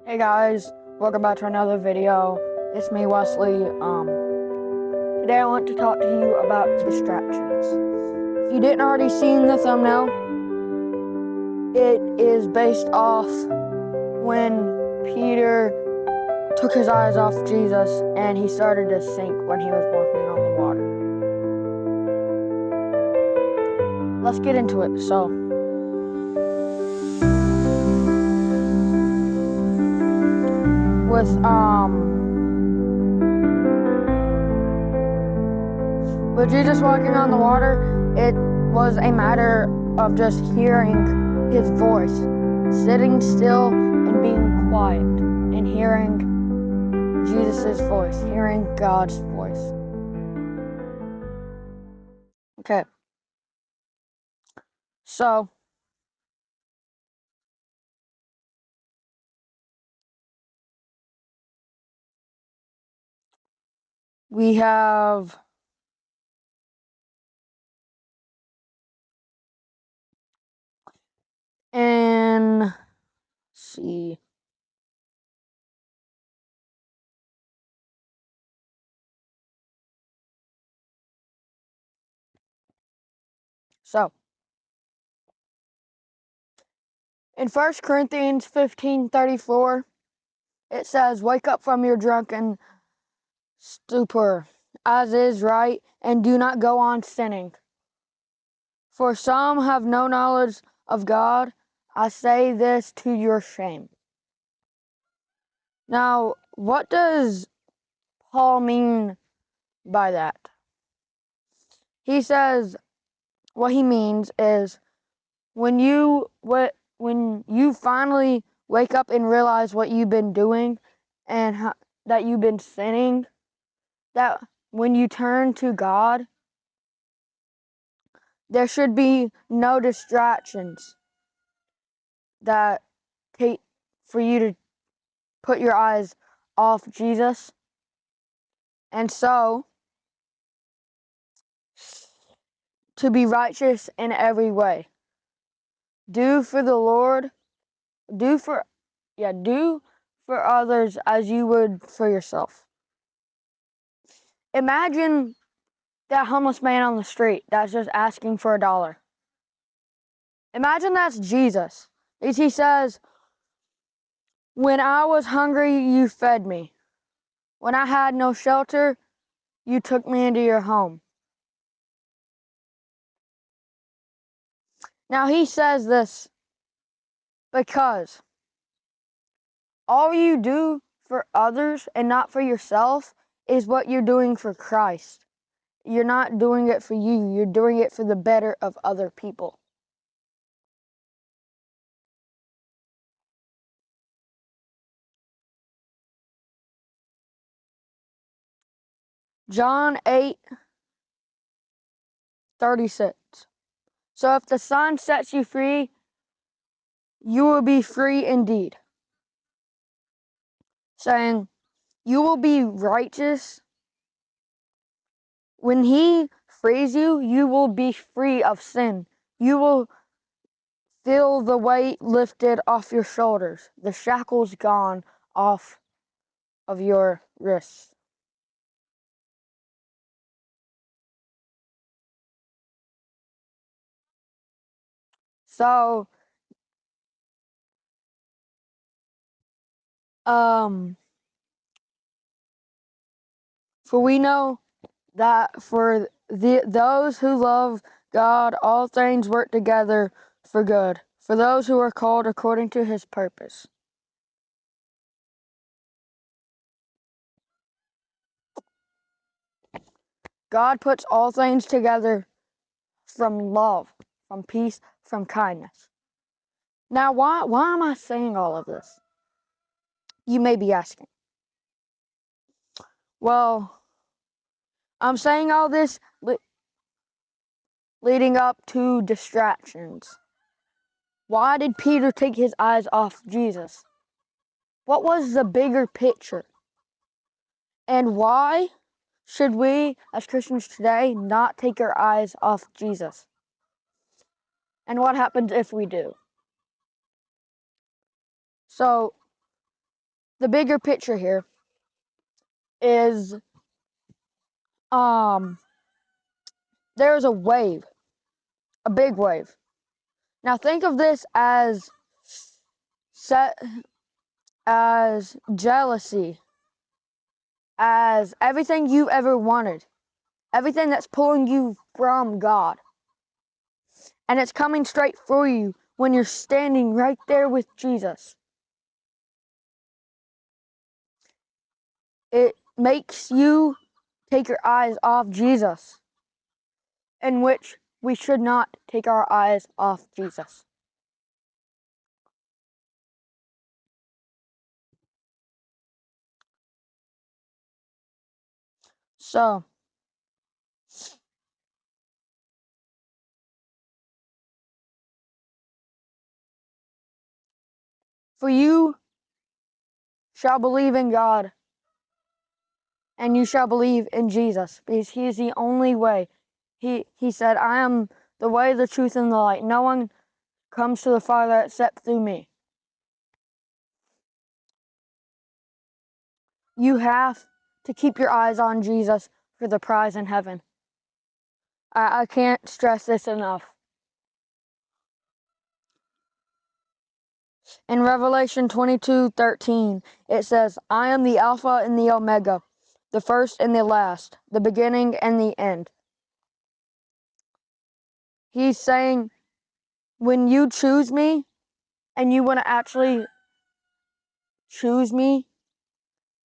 Hey guys, welcome back to another video. It's me, Wesley. Today I want to talk to you about distractions. If you didn't already see the thumbnail, it is based off when Peter took his eyes off Jesus and he started to sink when he was walking on the water. Let's get into it. With Jesus walking on the water, it was a matter of just hearing his voice, sitting still and being quiet, and hearing Jesus' voice, hearing God's voice. Okay. So, we have let's see. So, in 1 Corinthians 15:34, it says, "Wake up from your drunken stupor, as is right, and do not go on sinning. For some have no knowledge of God. I say this to your shame." Now, what does Paul mean by that? He says what he means is when you finally wake up and realize what you've been doing and that you've been sinning, that when you turn to God, there should be no distractions that take for you to put your eyes off Jesus. And so, to be righteous in every way. Do for the Lord, do for others as you would for yourself. Imagine that homeless man on the street that's just asking for $1. Imagine that's Jesus. As he says, "When I was hungry, you fed me. When I had no shelter, you took me into your home." Now he says this because all you do for others and not for yourself is what you're doing for Christ. You're not doing it for you. You're doing it for the better of other people. John 8:36. So if the Son sets you free, you will be free indeed. Saying, you will be righteous. When He frees you, you will be free of sin. You will feel the weight lifted off your shoulders, the shackles gone off of your wrists. So, for we know that for those who love God, all things work together for good, for those who are called according to His purpose. God puts all things together from love, from peace, from kindness. Now, why am I saying all of this? You may be asking. Well, I'm saying all this leading up to distractions. Why did Peter take his eyes off Jesus? What was the bigger picture? And why should we, as Christians today, not take our eyes off Jesus? And what happens if we do? So, the bigger picture here is there's a wave, a big wave. Now think of this as jealousy, as everything you ever wanted, everything that's pulling you from God. And it's coming straight for you when you're standing right there with Jesus. It makes you take your eyes off Jesus, in which we should not take our eyes off Jesus. So, for you shall believe in God, and you shall believe in Jesus, because He is the only way. He said, I am the way, the truth, and the light. No one comes to the Father except through me. You have to keep your eyes on Jesus for the prize in heaven. I can't stress this enough. In Revelation 22:13, it says, I am the Alpha and the Omega, the first and the last, the beginning and the end. He's saying, when you choose me, and you want to actually choose me,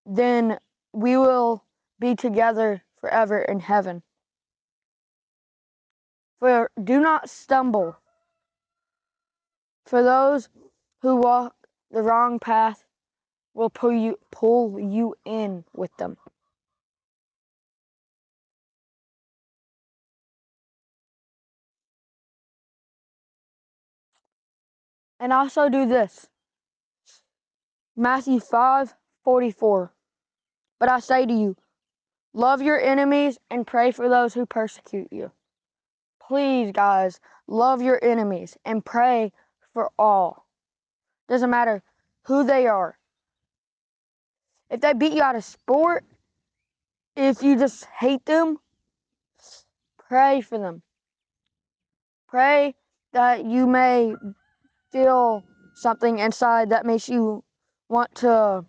then we will be together forever in heaven. For do not stumble. For those who walk the wrong path will pull you in with them. And also do this. Matthew 5:44. But I say to you, love your enemies and pray for those who persecute you. Please, guys, love your enemies and pray for all. Doesn't matter who they are. If they beat you out of sport, if you just hate them, pray for them. Pray that you may feel something inside that makes you want to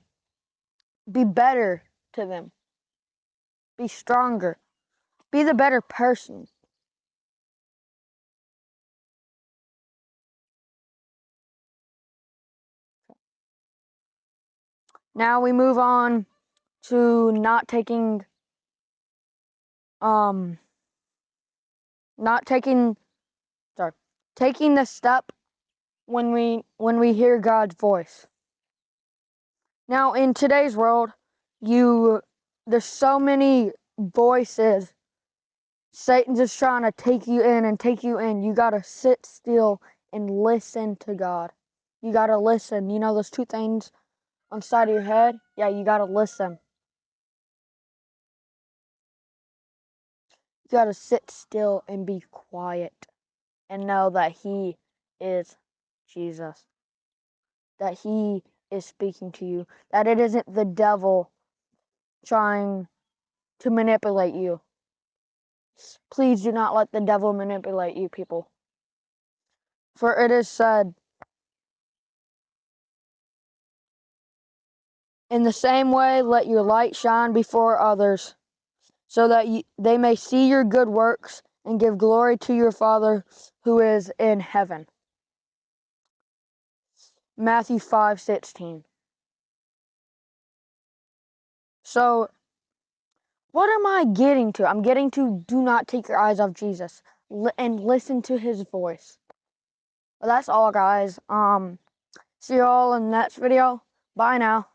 be better to them. Be stronger. Be the better person. Now we move on to taking the step when we hear God's voice. Now in today's world, there's so many voices. Satan's just trying to take you in and take you in. You gotta sit still and listen to God. You gotta listen. You know those two things on the side of your head? Yeah, you gotta listen. You gotta sit still and be quiet and know that He is Jesus. That He is speaking to you. That it isn't the devil trying to manipulate you. Please do not let the devil manipulate you, people. For it is said, in the same way, let your light shine before others, so that they may see your good works and give glory to your Father who is in heaven. Matthew 5:16. So, what am I getting to? I'm getting to do not take your eyes off Jesus and listen to His voice. Well, that's all, guys. See you all in the next video. Bye now.